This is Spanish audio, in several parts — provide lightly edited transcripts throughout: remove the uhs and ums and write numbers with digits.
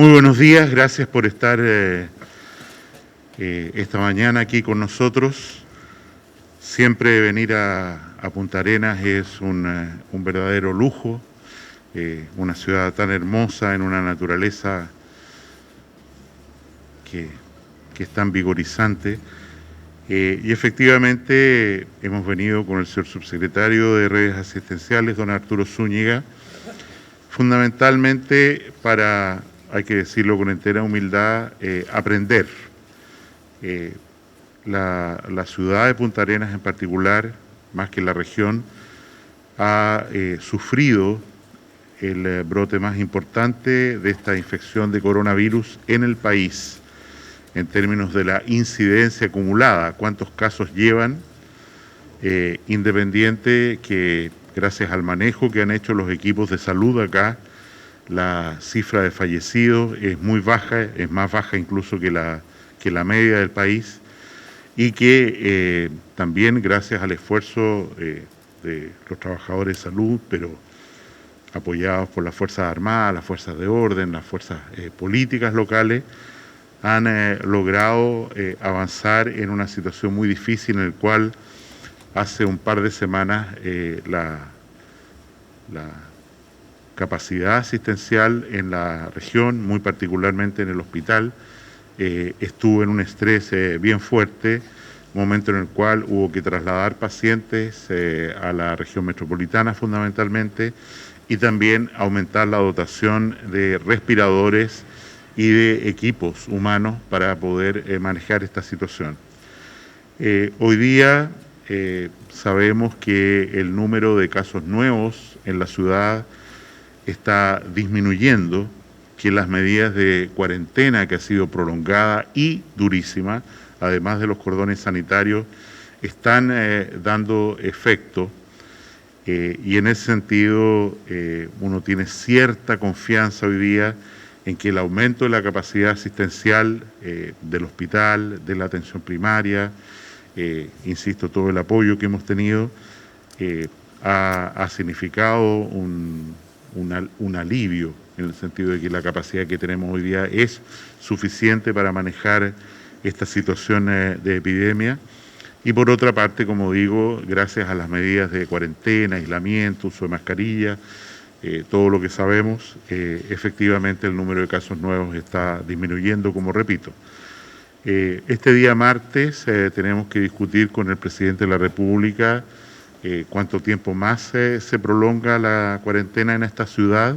Muy buenos días, gracias por estar esta mañana aquí con nosotros. Siempre venir a Punta Arenas es un verdadero lujo, una ciudad tan hermosa, en una naturaleza que es tan vigorizante. Y efectivamente hemos venido con el señor subsecretario de Redes Asistenciales, don Arturo Zúñiga, fundamentalmente para, hay que decirlo con entera humildad, aprender. La ciudad de Punta Arenas en particular, más que la región, ha sufrido el brote más importante de esta infección de coronavirus en el país, en términos de la incidencia acumulada, cuántos casos llevan, independiente que gracias al manejo que han hecho los equipos de salud acá, la cifra de fallecidos es muy baja, es más baja incluso que la media del país, y que también gracias al esfuerzo de los trabajadores de salud, pero apoyados por las Fuerzas Armadas, las Fuerzas de Orden, las fuerzas políticas locales, han logrado avanzar en una situación muy difícil en la cual hace un par de semanas la capacidad asistencial en la región, muy particularmente en el hospital, estuvo en un estrés bien fuerte, momento en el cual hubo que trasladar pacientes a la región metropolitana fundamentalmente y también aumentar la dotación de respiradores y de equipos humanos para poder manejar esta situación. Hoy día sabemos que el número de casos nuevos en la ciudad está disminuyendo, que las medidas de cuarentena que ha sido prolongada y durísima, además de los cordones sanitarios, están dando efecto. Y en ese sentido uno tiene cierta confianza hoy día en que el aumento de la capacidad asistencial del hospital, de la atención primaria, insisto, todo el apoyo que hemos tenido, ha significado un alivio, en el sentido de que la capacidad que tenemos hoy día es suficiente para manejar esta situación de epidemia. Y por otra parte, como digo, gracias a las medidas de cuarentena, aislamiento, uso de mascarilla, todo lo que sabemos, efectivamente el número de casos nuevos está disminuyendo, como repito. Este día martes tenemos que discutir con el presidente de la República cuánto tiempo más se prolonga la cuarentena en esta ciudad.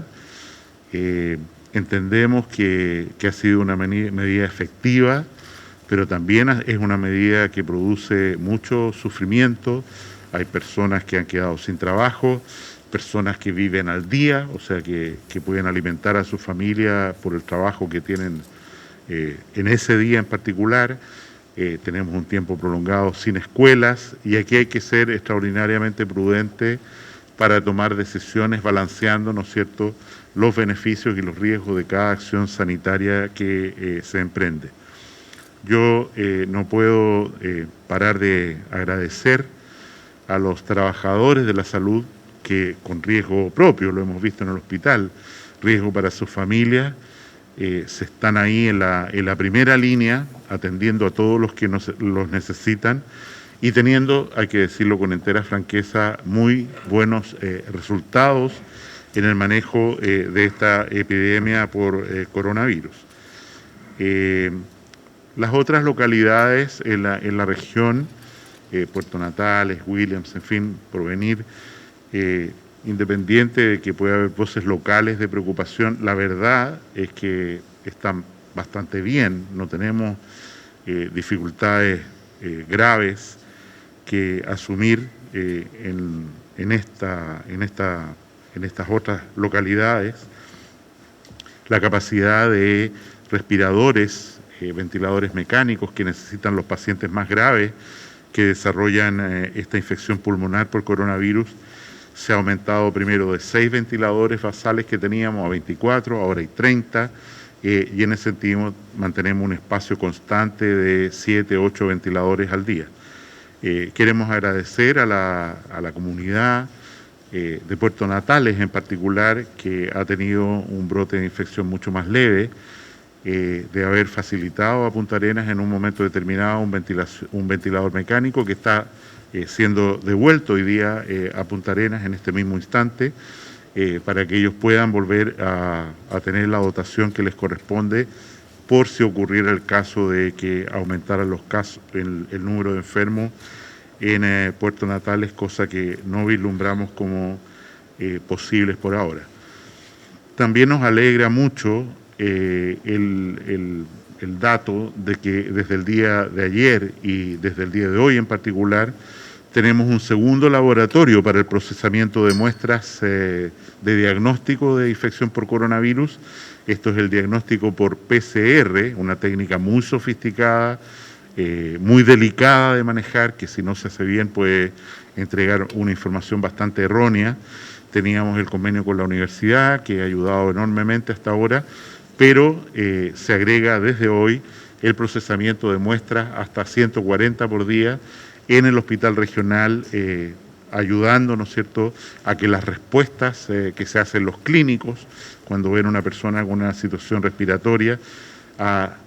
Entendemos que ha sido una medida efectiva, pero también es una medida que produce mucho sufrimiento. Hay personas que han quedado sin trabajo, personas que viven al día, o sea, que pueden alimentar a su familia por el trabajo que tienen en ese día en particular. Tenemos un tiempo prolongado sin escuelas y aquí hay que ser extraordinariamente prudente para tomar decisiones balanceando, ¿no es cierto?, los beneficios y los riesgos de cada acción sanitaria que se emprende. Yo no puedo parar de agradecer a los trabajadores de la salud que con riesgo propio, lo hemos visto en el hospital, riesgo para sus familias, se están ahí en la primera línea atendiendo a todos los que los necesitan y teniendo, hay que decirlo con entera franqueza, muy buenos resultados en el manejo de esta epidemia por coronavirus. Las otras localidades en la región, Puerto Natales, Williams, en fin, Porvenir, independiente de que pueda haber voces locales de preocupación, la verdad es que están bastante bien, no tenemos dificultades graves que asumir en estas otras localidades. La capacidad de respiradores, ventiladores mecánicos que necesitan los pacientes más graves que desarrollan esta infección pulmonar por coronavirus, se ha aumentado primero de 6 ventiladores basales que teníamos a 24, ahora hay 30, y en ese sentido mantenemos un espacio constante de 7, 8 ventiladores al día. Queremos agradecer a la comunidad de Puerto Natales en particular, que ha tenido un brote de infección mucho más leve, de haber facilitado a Punta Arenas en un momento determinado un ventilador mecánico que está siendo devuelto hoy día a Punta Arenas en este mismo instante, para que ellos puedan volver a tener la dotación que les corresponde por si ocurriera el caso de que aumentaran los casos, el número de enfermos en Puerto Natales, cosa que no vislumbramos como posibles por ahora. También nos alegra mucho el dato de que desde el día de ayer y desde el día de hoy en particular tenemos un segundo laboratorio para el procesamiento de muestras de diagnóstico de infección por coronavirus. Esto es el diagnóstico por PCR, una técnica muy sofisticada, muy delicada de manejar, que si no se hace bien puede entregar una información bastante errónea. Teníamos el convenio con la universidad, que ha ayudado enormemente hasta ahora, pero se agrega desde hoy el procesamiento de muestras hasta 140 por día en el hospital regional, ayudando, ¿no es cierto?, a que las respuestas que se hacen los clínicos cuando ven a una persona con una situación respiratoria a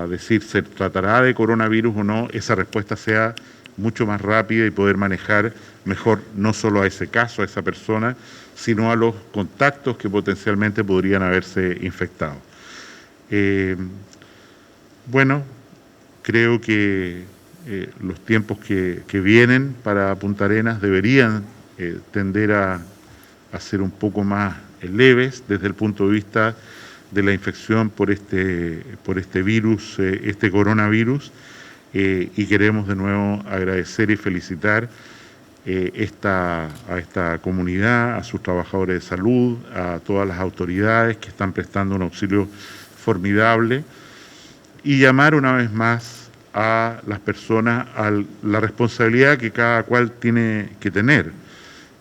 decir se tratará de coronavirus o no, esa respuesta sea mucho más rápida y poder manejar mejor no solo a ese caso, a esa persona, sino a los contactos que potencialmente podrían haberse infectado. Bueno, creo que los tiempos que vienen para Punta Arenas deberían tender a ser un poco más leves desde el punto de vista de la infección por este virus, este coronavirus, y queremos de nuevo agradecer y felicitar a esta comunidad, a sus trabajadores de salud, a todas las autoridades que están prestando un auxilio formidable, y llamar una vez más a las personas a la responsabilidad que cada cual tiene que tener.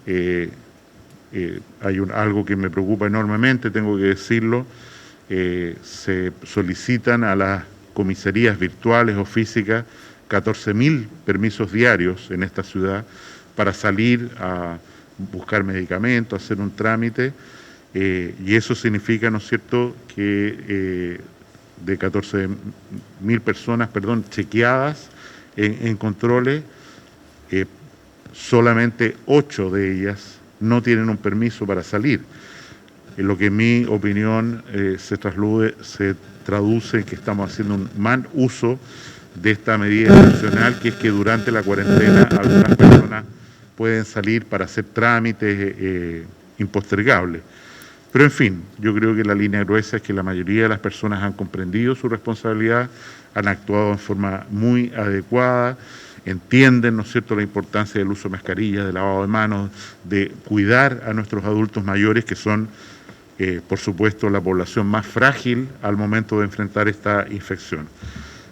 Hay algo que me preocupa enormemente, tengo que decirlo. Se solicitan a las comisarías virtuales o físicas 14.000 permisos diarios en esta ciudad para salir a buscar medicamentos, hacer un trámite, y eso significa, ¿no es cierto?, que de 14.000 personas, chequeadas en controles, solamente 8 de ellas no tienen un permiso para salir. En lo que en mi opinión se traduce en que estamos haciendo un mal uso de esta medida excepcional, que es que durante la cuarentena algunas personas pueden salir para hacer trámites impostergables. Pero en fin, yo creo que la línea gruesa es que la mayoría de las personas han comprendido su responsabilidad, han actuado en forma muy adecuada, entienden, ¿no es cierto?, la importancia del uso de mascarillas, del lavado de manos, de cuidar a nuestros adultos mayores, que son, por supuesto, la población más frágil al momento de enfrentar esta infección.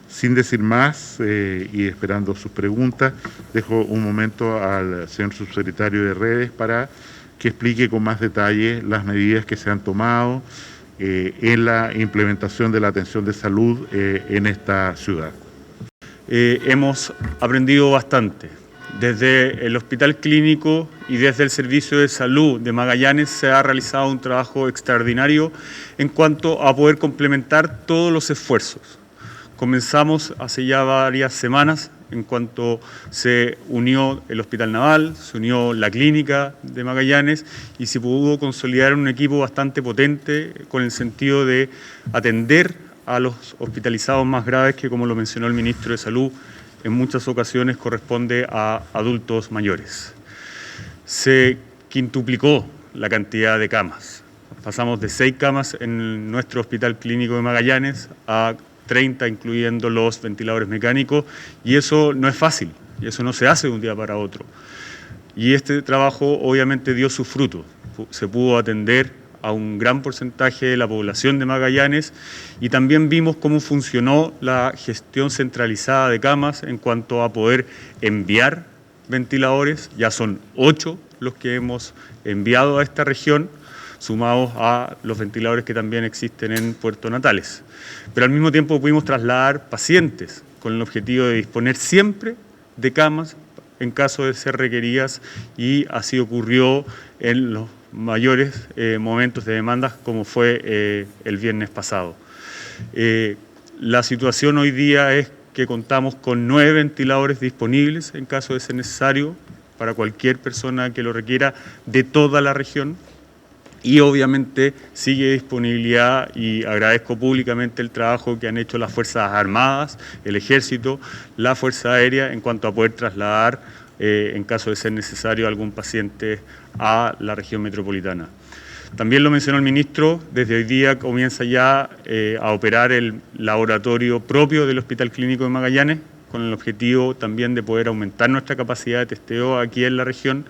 Sin decir más y esperando sus preguntas, dejo un momento al señor subsecretario de Redes para que explique con más detalle las medidas que se han tomado en la implementación de la atención de salud en esta ciudad. Hemos aprendido bastante. Desde el Hospital Clínico y desde el Servicio de Salud de Magallanes se ha realizado un trabajo extraordinario en cuanto a poder complementar todos los esfuerzos. Comenzamos hace ya varias semanas en cuanto se unió el Hospital Naval, se unió la Clínica de Magallanes y se pudo consolidar un equipo bastante potente con el sentido de atender a los hospitalizados más graves, que, como lo mencionó el Ministro de Salud, en muchas ocasiones corresponde a adultos mayores. Se quintuplicó la cantidad de camas. Pasamos de 6 camas en nuestro Hospital Clínico de Magallanes a 30, incluyendo los ventiladores mecánicos, y eso no es fácil, y eso no se hace de un día para otro. Y este trabajo obviamente dio sus frutos. Se pudo atender a un gran porcentaje de la población de Magallanes y también vimos cómo funcionó la gestión centralizada de camas en cuanto a poder enviar ventiladores. Ya son 8 los que hemos enviado a esta región, sumados a los ventiladores que también existen en Puerto Natales. Pero al mismo tiempo pudimos trasladar pacientes con el objetivo de disponer siempre de camas en caso de ser requeridas, y así ocurrió en los mayores momentos de demandas como fue el viernes pasado. La situación hoy día es que contamos con 9 ventiladores disponibles en caso de ser necesario para cualquier persona que lo requiera de toda la región, y obviamente sigue disponibilidad, y agradezco públicamente el trabajo que han hecho las Fuerzas Armadas, el Ejército, la Fuerza Aérea en cuanto a poder trasladar en caso de ser necesario algún paciente a la región metropolitana. También lo mencionó el ministro, desde hoy día comienza ya a operar el laboratorio propio del Hospital Clínico de Magallanes, con el objetivo también de poder aumentar nuestra capacidad de testeo aquí en la región,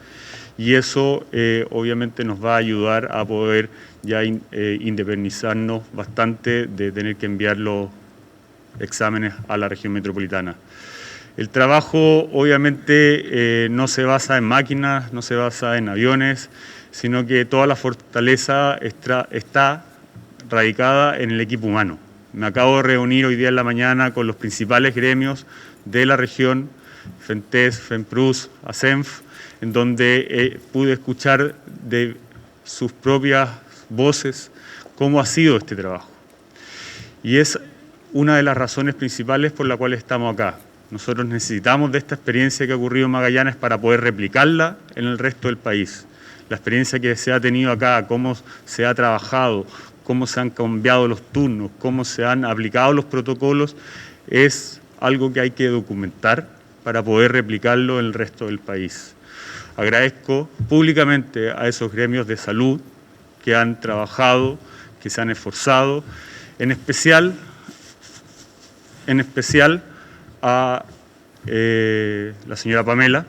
y eso obviamente nos va a ayudar a poder ya independizarnos bastante de tener que enviar los exámenes a la región metropolitana. El trabajo obviamente no se basa en máquinas, no se basa en aviones, sino que toda la fortaleza está radicada en el equipo humano. Me acabo de reunir hoy día en la mañana con los principales gremios de la región, FENTES, FENPRUS, ASENF, en donde pude escuchar de sus propias voces cómo ha sido este trabajo. Y es una de las razones principales por la cual estamos acá. Nosotros necesitamos de esta experiencia que ha ocurrido en Magallanes para poder replicarla en el resto del país. La experiencia que se ha tenido acá, cómo se ha trabajado, cómo se han cambiado los turnos, cómo se han aplicado los protocolos, es algo que hay que documentar para poder replicarlo en el resto del país. Agradezco públicamente a esos gremios de salud que han trabajado, que se han esforzado, en especial a la señora Pamela,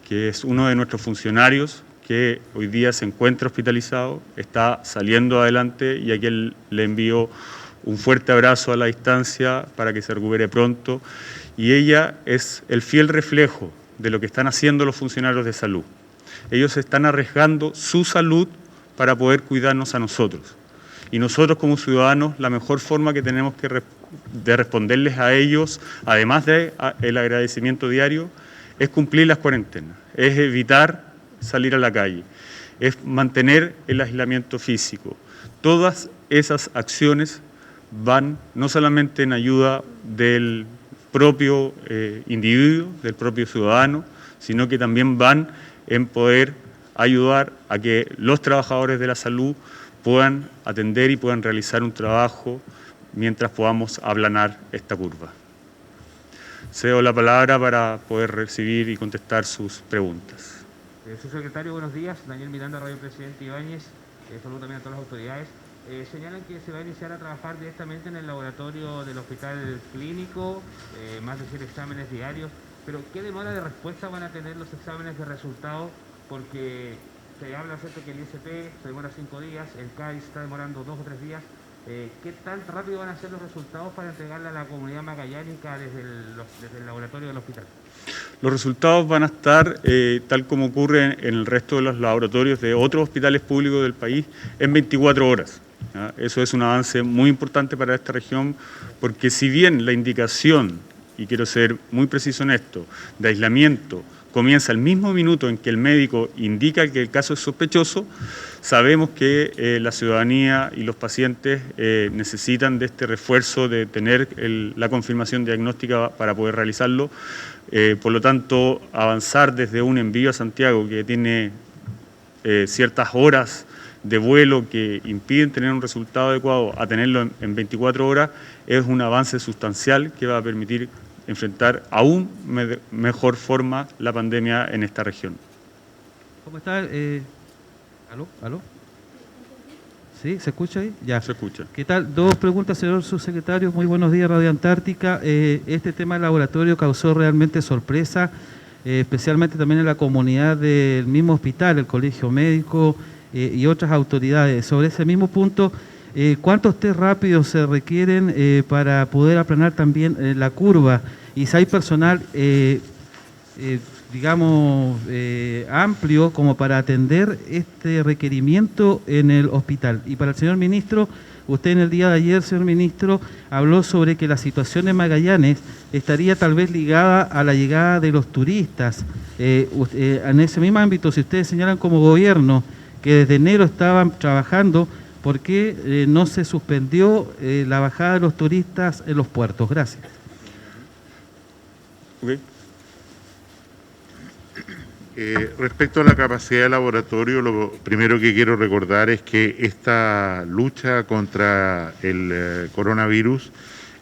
que es uno de nuestros funcionarios que hoy día se encuentra hospitalizado, está saliendo adelante, y a quien le envío un fuerte abrazo a la distancia para que se recupere pronto. Y ella es el fiel reflejo de lo que están haciendo los funcionarios de salud. Ellos están arriesgando su salud para poder cuidarnos a nosotros. Y nosotros como ciudadanos, la mejor forma que tenemos de responderles a ellos, además del agradecimiento diario, es cumplir las cuarentenas, es evitar salir a la calle, es mantener el aislamiento físico. Todas esas acciones van no solamente en ayuda del propio individuo, del propio ciudadano, sino que también van en poder ayudar a que los trabajadores de la salud puedan atender y puedan realizar un trabajo mientras podamos aplanar esta curva. Cedo la palabra para poder recibir y contestar sus preguntas. Subsecretario, buenos días. Daniel Miranda, Radio Presidente Ibáñez. Saludo también a todas las autoridades. Señalan que se va a iniciar a trabajar directamente en el laboratorio del Hospital Clínico, más de 100 exámenes diarios, pero ¿qué demora de respuesta van a tener los exámenes de resultados? Porque se habla acerca que el ISP se demora 5 días, el CAIS está demorando 2 o 3 días. ¿Qué tan rápido van a ser los resultados para entregarle a la comunidad magallánica desde el laboratorio del hospital? Los resultados van a estar, tal como ocurre en el resto de los laboratorios de otros hospitales públicos del país, en 24 horas. ¿Ya? Eso es un avance muy importante para esta región, porque si bien la indicación, y quiero ser muy preciso en esto, de aislamiento comienza al mismo minuto en que el médico indica que el caso es sospechoso, sabemos que la ciudadanía y los pacientes necesitan de este refuerzo de tener la confirmación diagnóstica para poder realizarlo. Por lo tanto, avanzar desde un envío a Santiago que tiene ciertas horas de vuelo que impiden tener un resultado adecuado a tenerlo en 24 horas es un avance sustancial que va a permitir enfrentar aún mejor forma la pandemia en esta región. ¿Cómo está? ¿Aló? ¿Sí? ¿Se escucha ahí? Ya. Se escucha. ¿Qué tal? 2 preguntas, señor subsecretario. Muy buenos días, Radio Antártica. Este tema del laboratorio causó realmente sorpresa, especialmente también en la comunidad del mismo hospital, el Colegio Médico y otras autoridades. Sobre ese mismo punto, ¿cuántos test rápidos se requieren para poder aplanar también la curva? Y si hay personal, digamos, amplio como para atender este requerimiento en el hospital. Y para el señor ministro, usted en el día de ayer, señor ministro, habló sobre que la situación en Magallanes estaría tal vez ligada a la llegada de los turistas. En ese mismo ámbito, si ustedes señalan como gobierno que desde enero estaban trabajando, ¿por qué no se suspendió la bajada de los turistas en los puertos? Gracias. Okay. Respecto a la capacidad de laboratorio, lo primero que quiero recordar es que esta lucha contra el coronavirus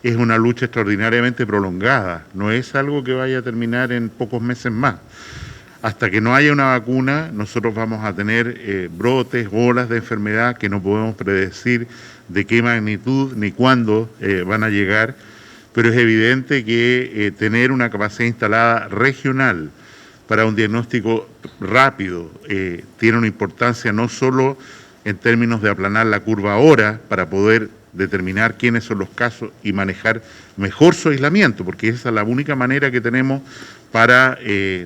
es una lucha extraordinariamente prolongada, no es algo que vaya a terminar en pocos meses más. Hasta que no haya una vacuna, nosotros vamos a tener brotes, olas de enfermedad que no podemos predecir de qué magnitud ni cuándo van a llegar, pero es evidente que tener una capacidad instalada regional para un diagnóstico rápido tiene una importancia no solo en términos de aplanar la curva ahora para poder determinar quiénes son los casos y manejar mejor su aislamiento, porque esa es la única manera que tenemos para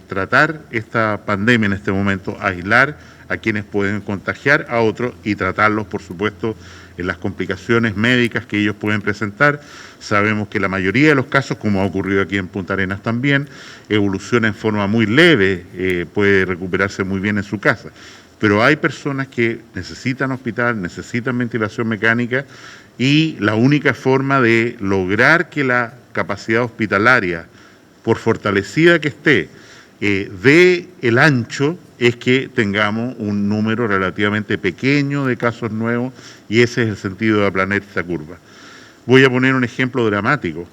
tratar esta pandemia en este momento, aislar a quienes pueden contagiar a otros y tratarlos, por supuesto, en las complicaciones médicas que ellos pueden presentar. Sabemos que la mayoría de los casos, como ha ocurrido aquí en Punta Arenas también, evoluciona en forma muy leve, puede recuperarse muy bien en su casa. Pero hay personas que necesitan hospital, necesitan ventilación mecánica y la única forma de lograr que la capacidad hospitalaria, por fortalecida que esté, dé el ancho, es que tengamos un número relativamente pequeño de casos nuevos y ese es el sentido de aplanar esta curva. Voy a poner un ejemplo dramático.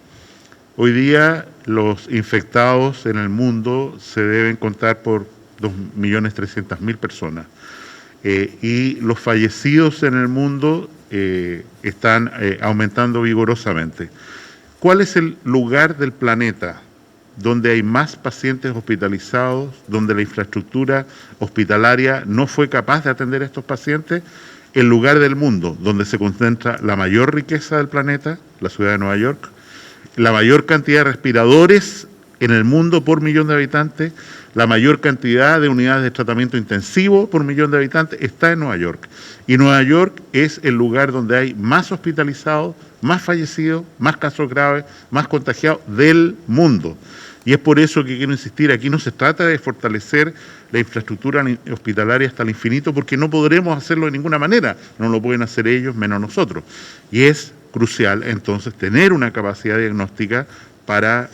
Hoy día los infectados en el mundo se deben contar por 2.300.000 personas y los fallecidos en el mundo están aumentando vigorosamente. ¿Cuál es el lugar del planeta donde hay más pacientes hospitalizados, donde la infraestructura hospitalaria no fue capaz de atender a estos pacientes? El lugar del mundo donde se concentra la mayor riqueza del planeta, la ciudad de Nueva York, la mayor cantidad de respiradores en el mundo por millón de habitantes, la mayor cantidad de unidades de tratamiento intensivo por millón de habitantes está en Nueva York. Y Nueva York es el lugar donde hay más hospitalizados, más fallecidos, más casos graves, más contagiados del mundo. Y es por eso que quiero insistir, aquí no se trata de fortalecer la infraestructura hospitalaria hasta el infinito, porque no podremos hacerlo de ninguna manera, no lo pueden hacer ellos menos nosotros. Y es crucial entonces tener una capacidad diagnóstica para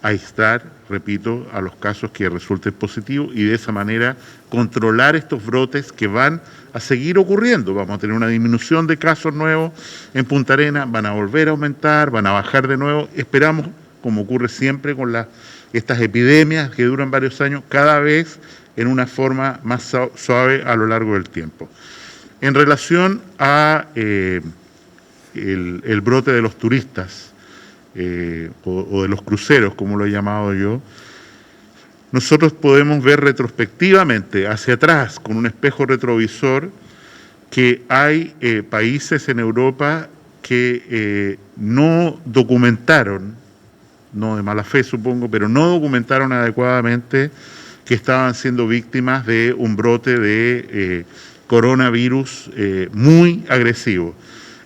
aislar, repito, a los casos que resulten positivos y de esa manera controlar estos brotes que van a seguir ocurriendo. Vamos a tener una disminución de casos nuevos en Punta Arenas, van a volver a aumentar, van a bajar de nuevo. Esperamos, como ocurre siempre con estas epidemias que duran varios años, cada vez en una forma más suave a lo largo del tiempo. En relación a el brote de los turistas, o de los cruceros, como lo he llamado yo, nosotros podemos ver retrospectivamente hacia atrás, con un espejo retrovisor, que hay países en Europa que no documentaron, no de mala fe supongo, pero no documentaron adecuadamente que estaban siendo víctimas de un brote de coronavirus muy agresivo.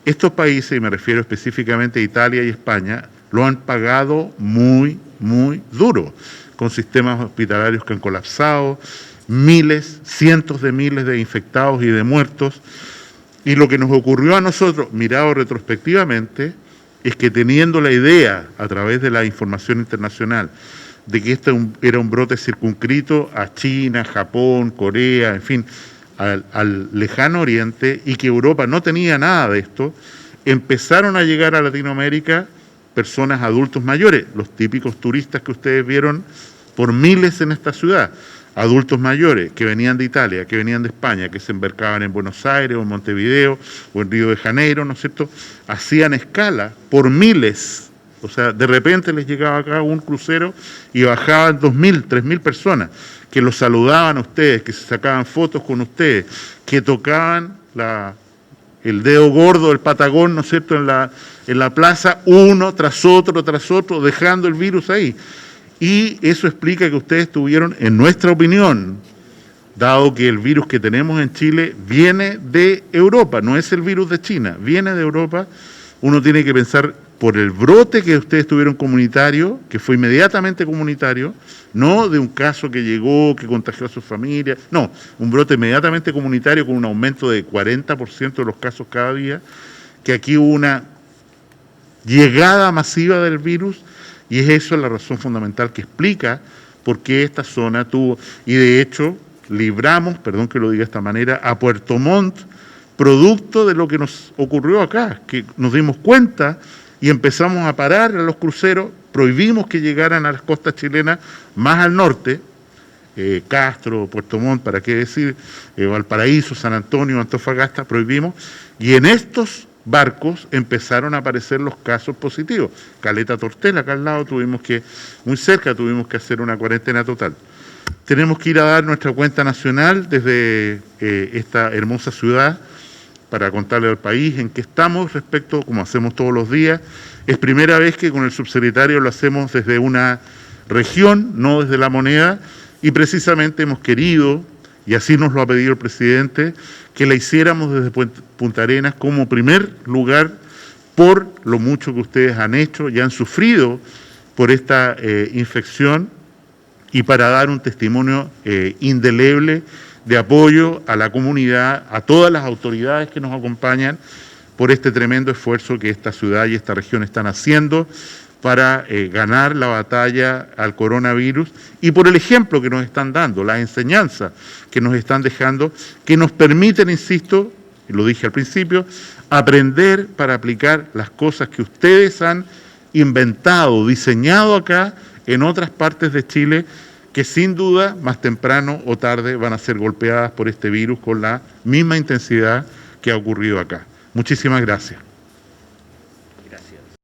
Estos países, y me refiero específicamente a Italia y España, lo han pagado muy, muy duro, con sistemas hospitalarios que han colapsado, miles, cientos de miles de infectados y de muertos. Y lo que nos ocurrió a nosotros, mirado retrospectivamente, es que teniendo la idea, a través de la información internacional, de que este era un brote circunscrito a China, Japón, Corea, en fin, al lejano oriente, y que Europa no tenía nada de esto, empezaron a llegar a Latinoamérica personas adultos mayores, los típicos turistas que ustedes vieron por miles en esta ciudad, adultos mayores que venían de Italia, que venían de España, que se embarcaban en Buenos Aires o en Montevideo o en Río de Janeiro, ¿no es cierto?, hacían escala por miles. O sea, de repente les llegaba acá un crucero y bajaban 2.000, 3.000 personas que los saludaban a ustedes, que se sacaban fotos con ustedes, que tocaban el dedo gordo del patagón, ¿no es cierto?, en la plaza, uno tras otro, dejando el virus ahí. Y eso explica que ustedes tuvieron, en nuestra opinión, dado que el virus que tenemos en Chile viene de Europa, no es el virus de China, viene de Europa, uno tiene que pensar por el brote que ustedes tuvieron comunitario, que fue inmediatamente comunitario, no de un caso que llegó, que contagió a su familia, no, un brote inmediatamente comunitario con un aumento de 40% de los casos cada día, que aquí hubo una llegada masiva del virus, y es eso la razón fundamental que explica por qué esta zona tuvo, y de hecho libramos, perdón que lo diga de esta manera, a Puerto Montt, producto de lo que nos ocurrió acá, que nos dimos cuenta y empezamos a parar a los cruceros, prohibimos que llegaran a las costas chilenas más al norte, Castro, Puerto Montt, para qué decir, Valparaíso, San Antonio, Antofagasta, prohibimos, y en estos barcos empezaron a aparecer los casos positivos. Caleta Tortel, acá al lado, muy cerca tuvimos que hacer una cuarentena total. Tenemos que ir a dar nuestra cuenta nacional desde esta hermosa ciudad para contarle al país en qué estamos respecto, como hacemos todos los días. Es primera vez que con el subsecretario lo hacemos desde una región, no desde La Moneda, y precisamente hemos querido, y así nos lo ha pedido el presidente, que la hiciéramos desde Punta Arenas como primer lugar por lo mucho que ustedes han hecho y han sufrido por esta infección, y para dar un testimonio indeleble de apoyo a la comunidad, a todas las autoridades que nos acompañan por este tremendo esfuerzo que esta ciudad y esta región están haciendo para ganar la batalla al coronavirus, y por el ejemplo que nos están dando, las enseñanzas que nos están dejando, que nos permiten, insisto, y lo dije al principio, aprender para aplicar las cosas que ustedes han inventado, diseñado acá en otras partes de Chile, que sin duda, más temprano o tarde, van a ser golpeadas por este virus con la misma intensidad que ha ocurrido acá. Muchísimas gracias.